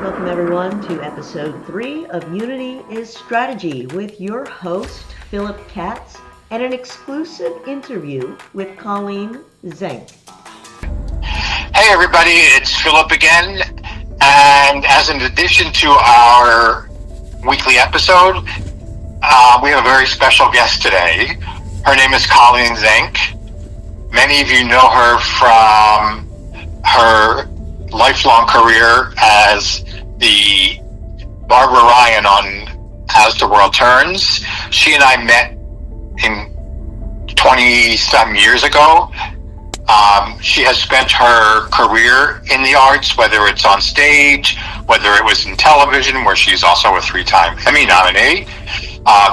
Welcome everyone to episode 3 of Unity is Strategy with your host, Philip Katz, and an exclusive interview with Colleen, Zenk. Hey everybody, it's Philip again, and as an addition to our weekly episode, we have a very special guest today. Her name is Colleen Zenk. Many of you know her from her lifelong career as the Barbara Ryan on As the World Turns. She and I met in 20-some years ago. She has spent her career in the arts, whether it's on stage, whether it was in television, where she's also a 3-time Emmy nominee.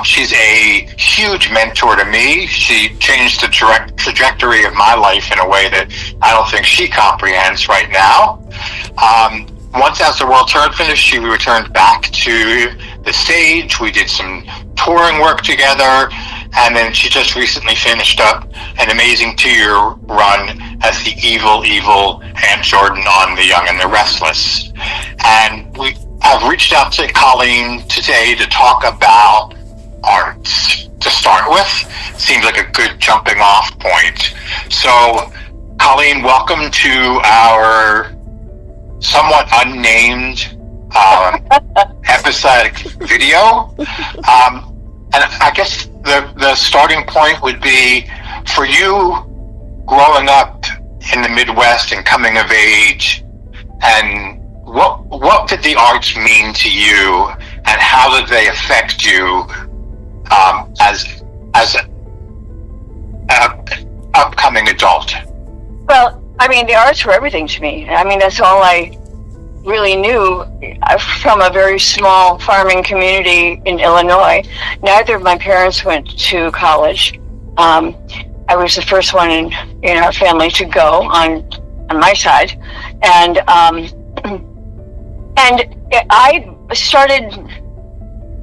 She's a huge mentor to me. She changed the trajectory of my life in a way that I don't think she comprehends right now. Once As the World Turned finished, she returned back to the stage. We did some touring work together, and then she just recently finished up an amazing 2-year run as the evil Aunt Jordan on The Young and the Restless. And I've reached out to Colleen today to talk about arts to start with. Seems like a good jumping off point. So, Colleen, welcome to our somewhat unnamed episodic video. And I guess the starting point would be for you growing up in the Midwest and coming of age, and what did the arts mean to you, and how did they affect you as an upcoming adult? Well, I mean, the arts were everything to me. I mean, that's all I really knew from a very small farming community in Illinois. Neither of my parents went to college. I was the first one in our family to go on my side, and I started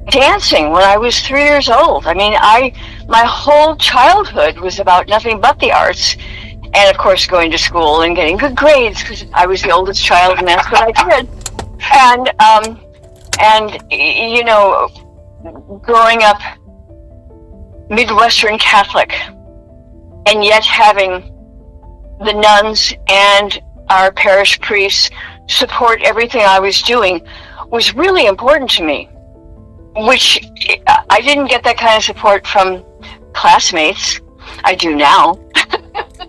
dancing when I was 3 years old. I mean, my whole childhood was about nothing but the arts. And of course, going to school and getting good grades because I was the oldest child, and that's what I did. And you know, growing up Midwestern Catholic, and yet having the nuns and our parish priests support everything I was doing was really important to me. Which I didn't get that kind of support from classmates. I do now.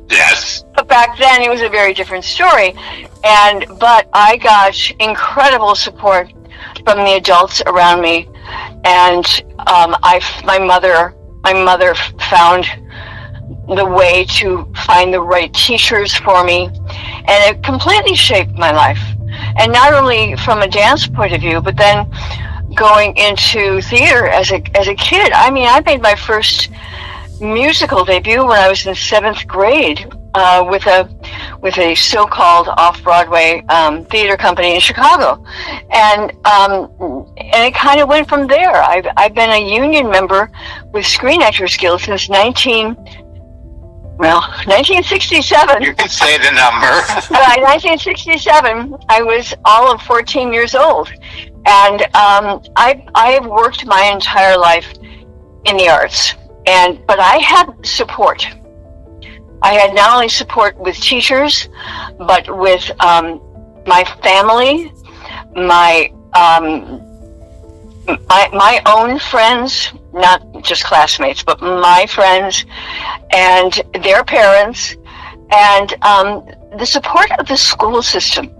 Yes. But back then it was a very different story. But I got incredible support from the adults around me, and my mother found the way to find the right teachers for me, and it completely shaped my life. And not only from a dance point of view, but then going into theater as a kid. I mean, I made my first musical debut when I was in 7th grade with a so-called off-Broadway theater company in Chicago, and it kind of went from there. I've been a union member with Screen Actors Guild since 1967. You can say the number. By 1967, I was all of 14 years old, and I have worked my entire life in the arts. But I had support. I had not only support with teachers, but with my family, my own friends, not just classmates, but my friends and their parents, and the support of the school system.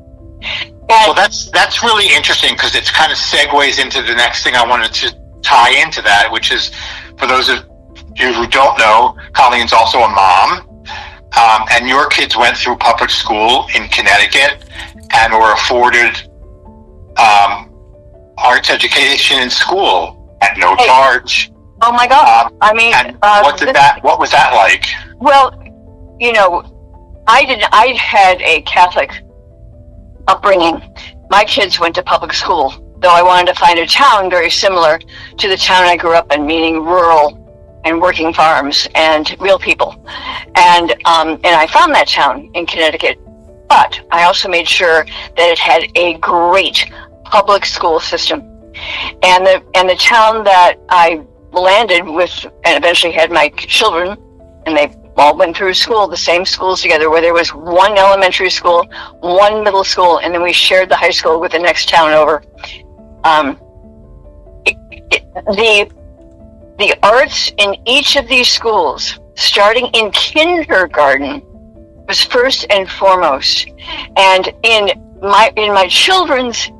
Well, that's really interesting, because it kind of segues into the next thing I wanted to tie into that, which is, for those of you who don't know, Colleen's also a mom, and your kids went through public school in Connecticut and were afforded arts education in school at no charge. Oh my God! I mean, what was that like? Well, you know, I had a Catholic upbringing. My kids went to public school, though I wanted to find a town very similar to the town I grew up in, meaning rural and working farms and real people. And I found that town in Connecticut, but I also made sure that it had a great public school system. And the town that I landed with and eventually had my children, and they all went through school, the same schools together, where there was one elementary school, one middle school, and then we shared the high school with the next town over. The arts in each of these schools, starting in kindergarten, was first and foremost. And in my children's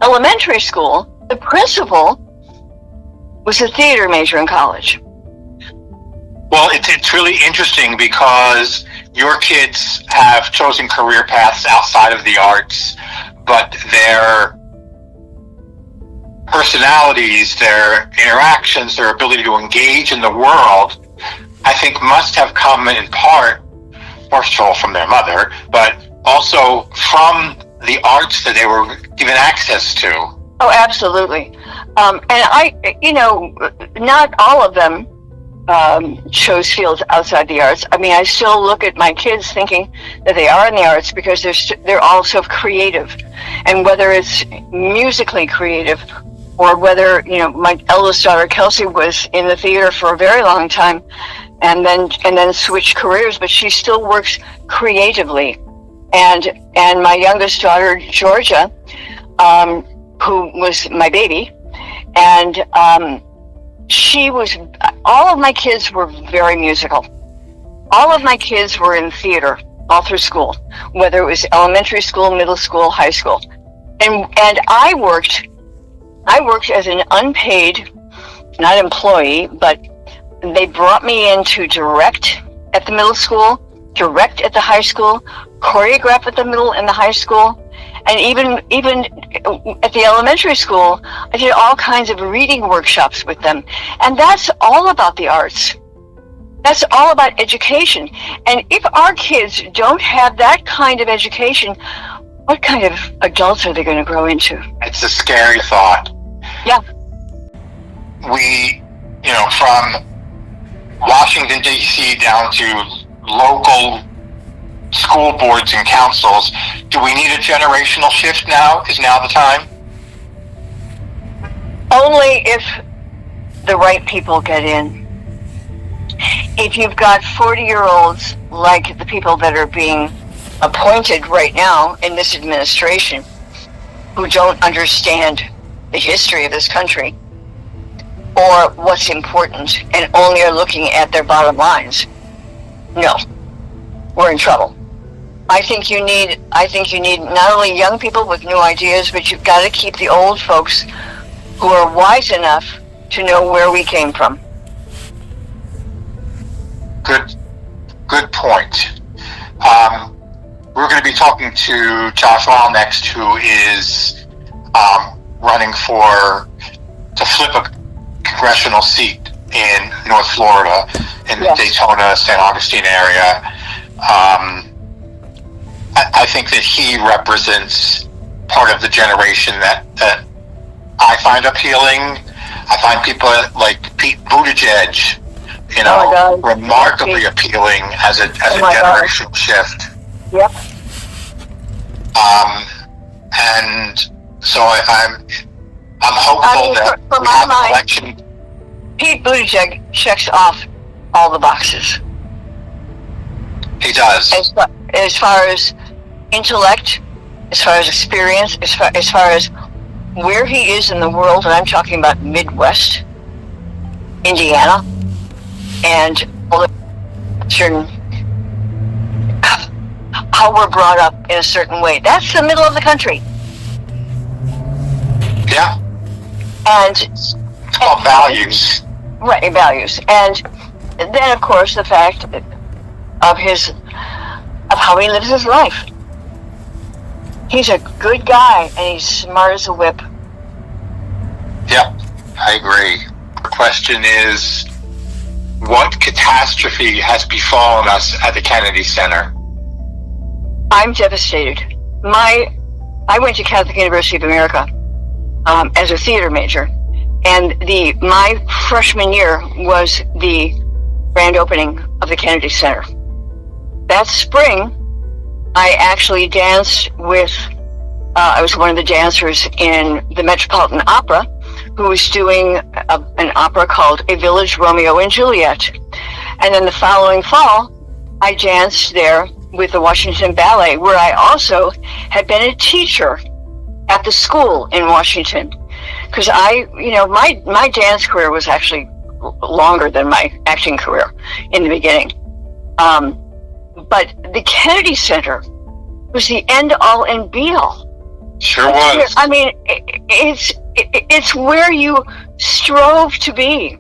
elementary school, the principal was a theater major in college. Well, it's really interesting because your kids have chosen career paths outside of the arts, but their personalities, their interactions, their ability to engage in the world, I think must have come in part, first of all, from their mother, but also from the arts that they were given access to. Oh, absolutely. And not all of them chose fields outside the arts. I mean, I still look at my kids thinking that they are in the arts because they're also creative. And whether it's musically creative, or whether, my eldest daughter, Kelsey, was in the theater for a very long time and then switched careers, but she still works creatively. And my youngest daughter, Georgia, who was my baby, and all of my kids were very musical. All of my kids were in theater all through school, whether it was elementary school, middle school, high school. And I worked as an unpaid, not employee, but they brought me in to direct at the middle school, direct at the high school, choreograph at the middle and the high school, and even at the elementary school, I did all kinds of reading workshops with them. And that's all about the arts. That's all about education. And if our kids don't have that kind of education, what kind of adults are they going to grow into? It's a scary thought. Yeah. We, from Washington, D.C. down to local school boards and councils, do we need a generational shift now? Is now the time? Only if the right people get in. If you've got 40-year-olds like the people that are being appointed right now in this administration who don't understand the history of this country or what's important and only are looking at their bottom lines, no, we're in trouble. I think you need not only young people with new ideas, but you've got to keep the old folks who are wise enough to know where we came from. Good point. We're going to be talking to Josh Wall next, who is running to flip a congressional seat in North Florida, in the Daytona, St. Augustine area. I think that he represents part of the generation that I find appealing. I find people like Pete Buttigieg, remarkably appealing as a generational shift. Yep. And so I'm hopeful that for we my have an mind, election. Pete Buttigieg checks off all the boxes. He does. As far as intellect, as far as experience, as far as where he is in the world, and I'm talking about Midwest, Indiana, and how we're brought up in a certain way. That's the middle of the country. Yeah. And it's called values. Right, values. And then, of course, the fact of how he lives his life. He's a good guy, and he's smart as a whip. Yep, I agree. The question is, what catastrophe has befallen us at the Kennedy Center? I'm devastated. I went to Catholic University of America as a theater major, and my freshman year was the grand opening of the Kennedy Center. That spring, I actually danced with I was one of the dancers in the Metropolitan Opera, who was doing an opera called A Village Romeo and Juliet. And then the following fall, I danced there with the Washington Ballet, where I also had been a teacher at the school in Washington. Because my dance career was actually longer than my acting career in the beginning. But the Kennedy Center was the end all and be all. Sure was. I mean, it's where you strove to be.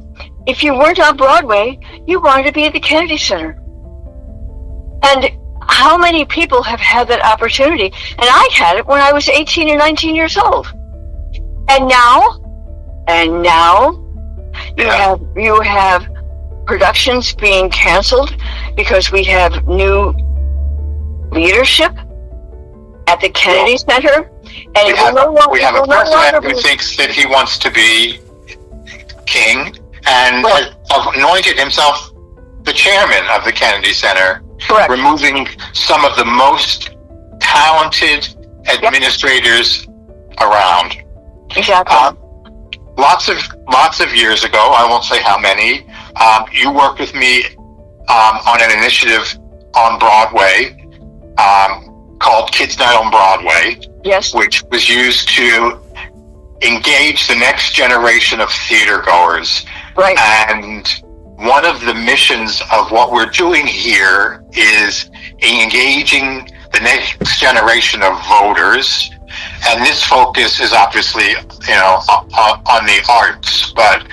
If you weren't on Broadway, you wanted to be at the Kennedy Center. And how many people have had that opportunity? And I had it when I was 18 and 19 years old. And now you have productions being canceled because we have new leadership at the Kennedy Center. And we have a president who thinks that he wants to be king and has anointed himself the chairman of the Kennedy Center, correct, removing some of the most talented administrators around. Exactly. Lots of years ago, I won't say how many, you worked with me on an initiative on Broadway called Kids Night on Broadway. Yes. Which was used to engage the next generation of theater goers. Right. And one of the missions of what we're doing here is engaging the next generation of voters. And this focus is obviously, on the arts. But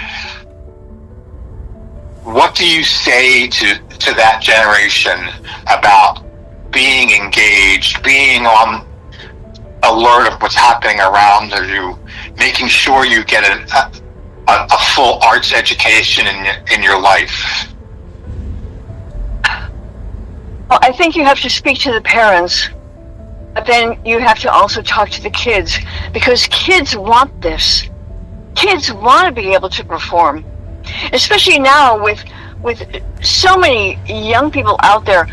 what do you say to that generation about being engaged, being on alert of what's happening around you, making sure you get a full arts education in your life? Well, I think you have to speak to the parents, but then you have to also talk to the kids, because kids want this. Kids want to be able to perform, especially now with so many young people out there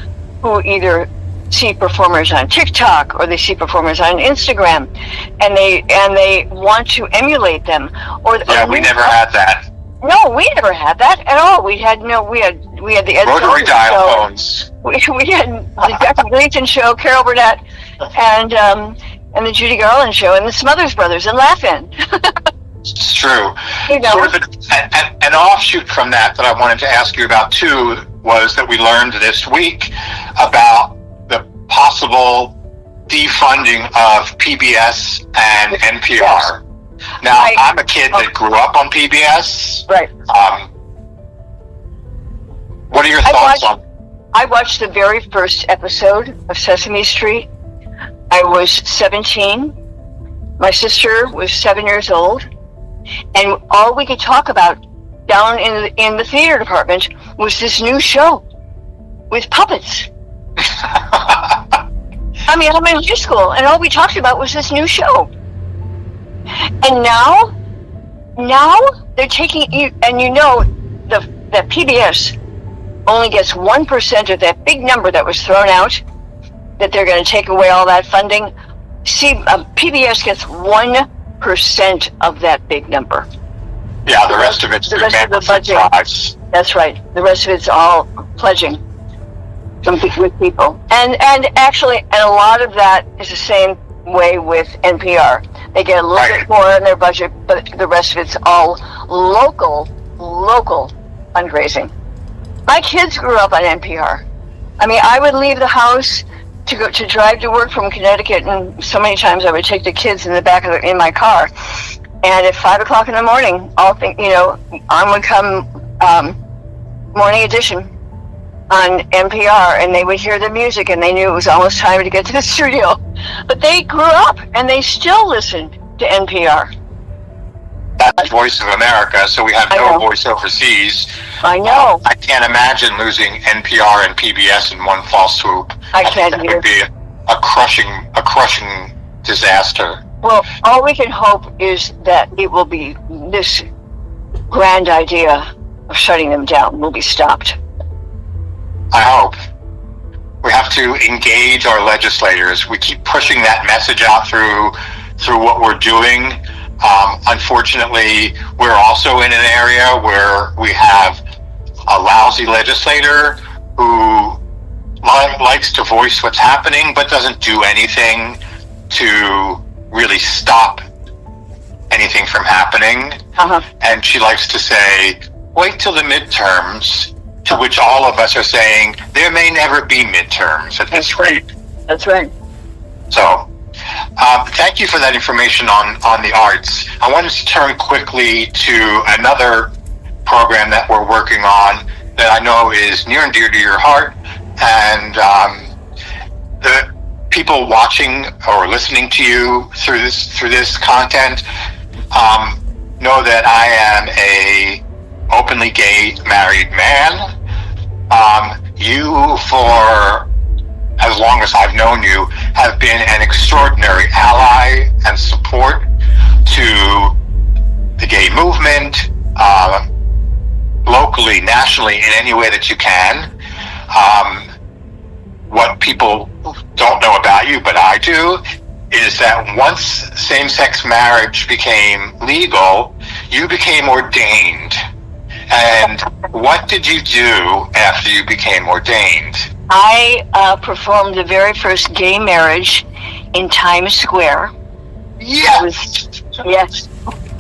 who either see performers on TikTok or they see performers on Instagram, and they want to emulate them. We never had that. No, we never had that at all. We had the Ed rotary dial show. phones. We had the Jackie Gleason show, Carol Burnett, and the Judy Garland show, and the Smothers Brothers, and Laugh-In. It's true. Sort of an offshoot from that I wanted to ask you about too was that we learned this week about the possible defunding of PBS and NPR. Yes. Now, I'm a kid that grew up on PBS. Right. What are your thoughts on? I watched the very first episode of Sesame Street. I was 17. My sister was 7 years old. And all we could talk about down in the theater department was this new show with puppets. I mean, I'm in high school, and all we talked about was this new show. And now they're taking you, and that PBS only gets 1% of that big number that was thrown out, that they're going to take away all that funding. See, PBS gets 1% of that big number. Yeah, the rest of it's the rest of the budget. Drives. That's right. The rest of it's all pledging with people, and a lot of that is the same way with NPR. They get a little bit more in their budget, but the rest of it's all local fundraising. My kids grew up on NPR. I mean, I would leave the house to drive to work from Connecticut, and so many times I would take the kids in the back in my car. And at 5 o'clock in the morning, on would come Morning Edition on NPR, and they would hear the music, and they knew it was almost time to get to the studio. But they grew up, and they still listen to NPR. That's Voice of America, so we have no voice overseas. I know. I can't imagine losing NPR and PBS in one fell swoop. I can't either. It would be a crushing disaster. Well, all we can hope is that it will be this grand idea of shutting them down will be stopped. I hope. We have to engage our legislators. We keep pushing that message out through what we're doing. Unfortunately, we're also in an area where we have a lousy legislator who likes to voice what's happening, but doesn't do anything to really stop anything from happening. And she likes to say, wait till the midterms, to which all of us are saying, there may never be midterms at this rate. That's right. So, thank you for that information on the arts. I wanted to turn quickly to another program that we're working on that I know is near and dear to your heart, and the people watching or listening to you through this content know that I am a openly gay married man. You, for as long as I've known you, have been an extraordinary ally and support to the gay movement, locally, nationally, in any way that you can. What people don't know about you, but I do, is that once same-sex marriage became legal, you became ordained. And what did you do after you became ordained? I performed the very first gay marriage in Times Square. Yes! Yes,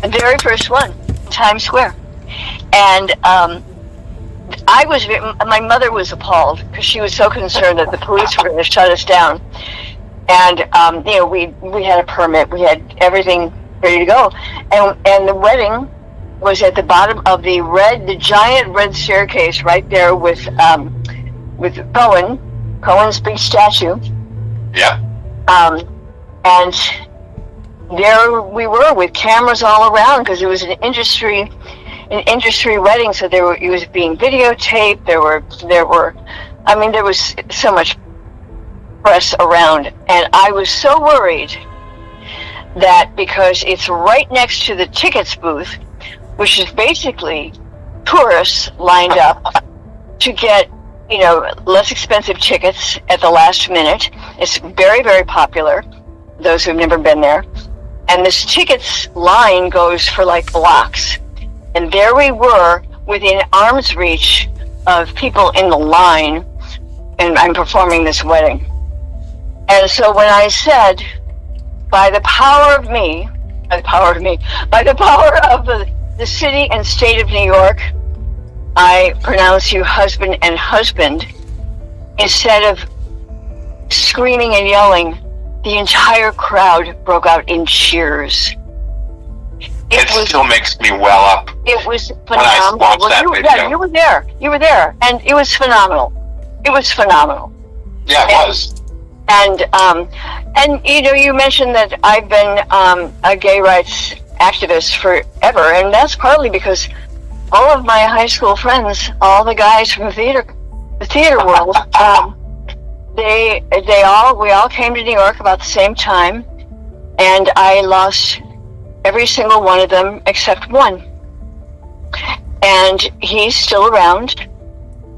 the very first one, Times Square. And my mother was appalled because she was so concerned that the police were going to shut us down. And, we had a permit, we had everything ready to go. And the wedding was at the bottom of the giant red staircase right there with Cohen's big statue. Yeah. And there we were with cameras all around because it was an industry wedding, so it was being videotaped. There was so much press around, and I was so worried that because it's right next to the tickets booth, which is basically tourists lined up to get less expensive tickets at the last minute. It's very, very popular, those who've never been there. And this tickets line goes for like blocks. And there we were within arm's reach of people in the line, and I'm performing this wedding. And so when I said, by the power of the city and state of New York, I pronounce you husband and husband, instead of screaming and yelling, the entire crowd broke out in cheers. It still makes me well up. It was phenomenal. You were there, and it was phenomenal. Yeah, it was. And you mentioned that I've been a gay rights activist forever, and that's partly because all of my high school friends, all the guys from the theater world, we all came to New York about the same time, and I lost every single one of them except one. And he's still around,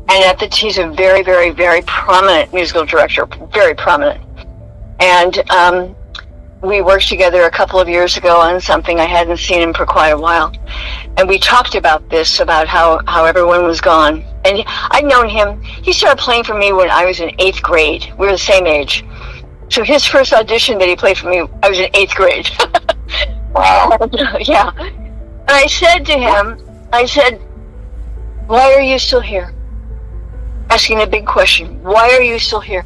and he's a very, very, very prominent musical director, very prominent. And we worked together a couple of years ago on something. I hadn't seen him for quite a while. And we talked about this, about how everyone was gone. And I'd known him. He started playing for me when I was in 8th grade. We were the same age. So his first audition that he played for me, I was in 8th grade. Wow. Yeah. And I said to him, why are you still here? Asking a big question. Why are you still here?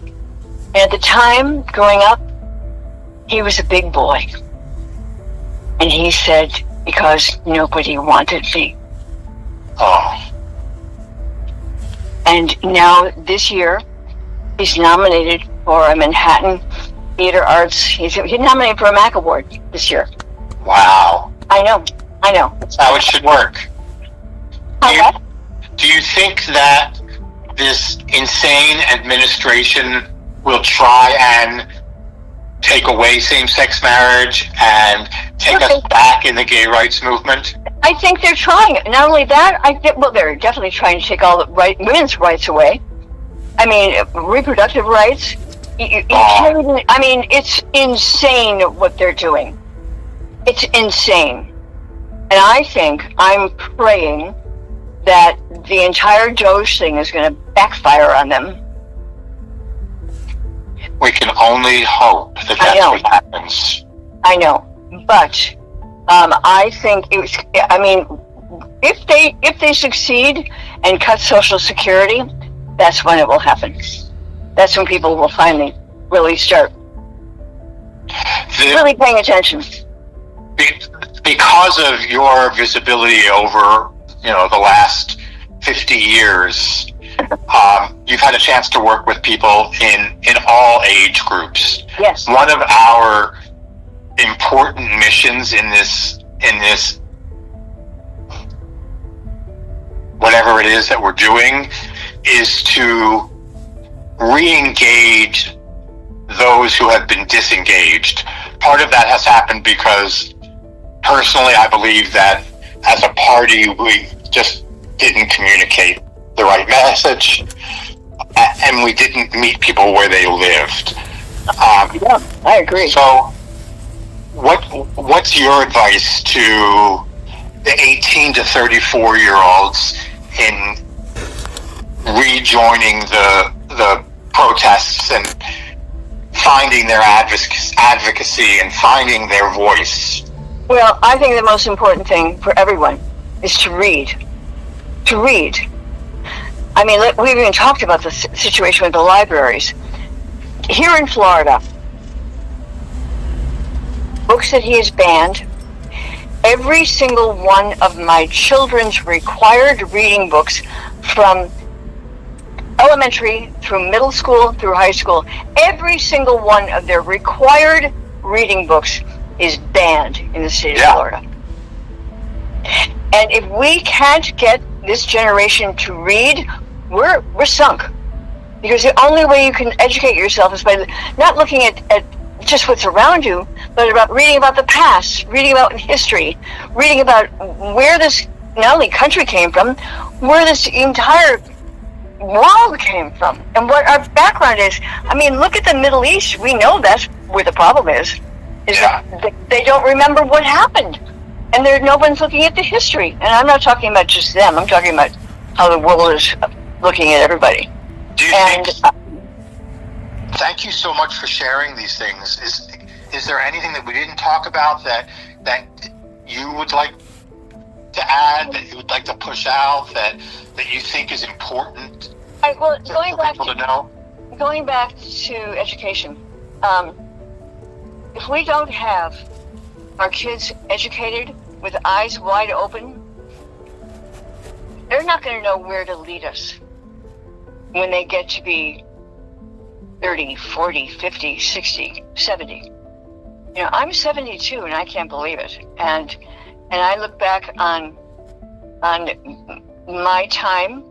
And at the time, growing up, he was a big boy. And he said, because nobody wanted me. Oh. And now, this year, he's nominated for a Manhattan Theater Arts. He's nominated for a MAC Award this year. Wow. I know. That's how it should work. Do you think that this insane administration will try and take away same-sex marriage and take us back in the gay rights movement? I think they're trying. Not only that, they're definitely trying to take all the women's rights away. I mean, reproductive rights. You can't even, I mean, it's insane what they're doing. It's insane. And I'm praying that the entire Doge thing is going to backfire on them. We can only hope that that's what happens. I know, but I think if they succeed and cut Social Security, that's when it will happen. That's when people will finally really start really paying attention. Because of your visibility over, the last 50 years, you've had a chance to work with people in all age groups. Yes. One of our important missions in this whatever it is that we're doing is to re-engage those who have been disengaged. Part of that has happened because personally I believe that as a party we just didn't communicate the right message and we didn't meet people where they lived. Yeah, I agree. So what's your advice to the 18 to 34-year-olds in rejoining the protests and finding their advocacy and finding their voice? Well, I think the most important thing for everyone is to read. To read. I mean, we've even talked about the situation with the libraries. Here in Florida, books that he has banned, every single one of my children's required reading books from elementary through middle school through high school, every single one of their required reading books is banned in the state of Florida. And if we can't get this generation to read, we're sunk. Because the only way you can educate yourself is by not looking at just what's around you, but about reading about the past, reading about history, reading about where this not only country came from, where this entire world came from, and what our background is. I mean, look at the Middle East. We know that's where the problem is that they don't remember what happened, and no one's looking at the history. And I'm not talking about just them. I'm talking about how the world is looking at everybody. Do you think? Thank you so much for sharing these things. Is there anything that we didn't talk about that you would like to add, that you would like to push out, that you think is important for people to know? Going back to education, if we don't have our kids educated with eyes wide open, they're not going to know where to lead us when they get to be 30, 40, 50, 60, 70. I'm 72 and I can't believe it. And I look back on my time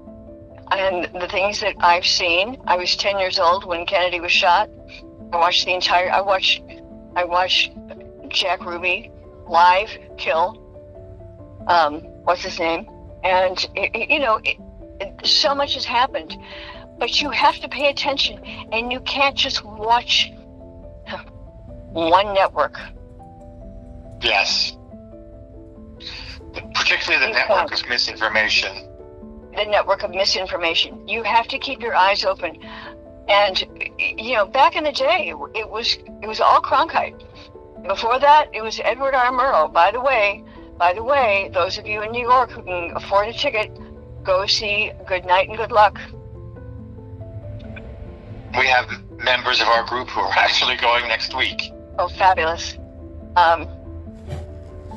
and the things that I've seen. I was 10 years old when Kennedy was shot. I watched Jack Ruby live kill what's his name, and so much has happened, but you have to pay attention, and you can't just watch one network. Yes, particularly the network of misinformation. The network of misinformation. You have to keep your eyes open. And back in the day, it was all Cronkite. Before that, it was Edward R. Murrow. By the way, those of you in New York who can afford a ticket, go see Good Night and Good Luck. We have members of our group who are actually going next week. Oh, fabulous.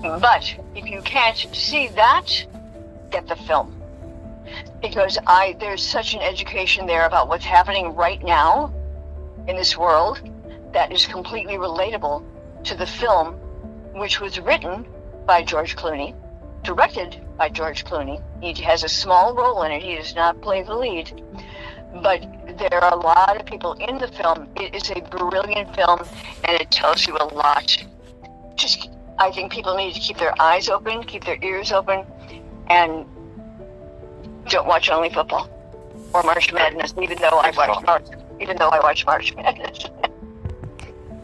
But if you can't see that, get the film. Because there's such an education there about what's happening right now in this world that is completely relatable to the film, which was written by George Clooney, directed by George Clooney. He has a small role in it. He does not play the lead. But there are a lot of people in the film. It is a brilliant film, and it tells you a lot. I think people need to keep their eyes open, keep their ears open, and don't watch only football. or March Madness, even though I watch March Madness.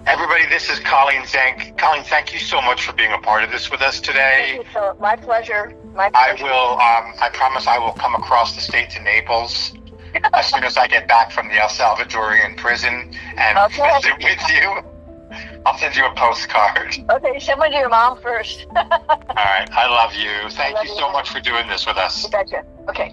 Everybody, this is Colleen Zenk. Colleen, thank you so much for being a part of this with us today. Thank you, Philip. My pleasure. I promise I will come across the state to Naples as soon as I get back from the El Salvadorian prison and visit with you. I'll send you a postcard. Okay, send one to your mom first. All right, I love you. Thank you so much for doing this with us. Gotcha. Okay.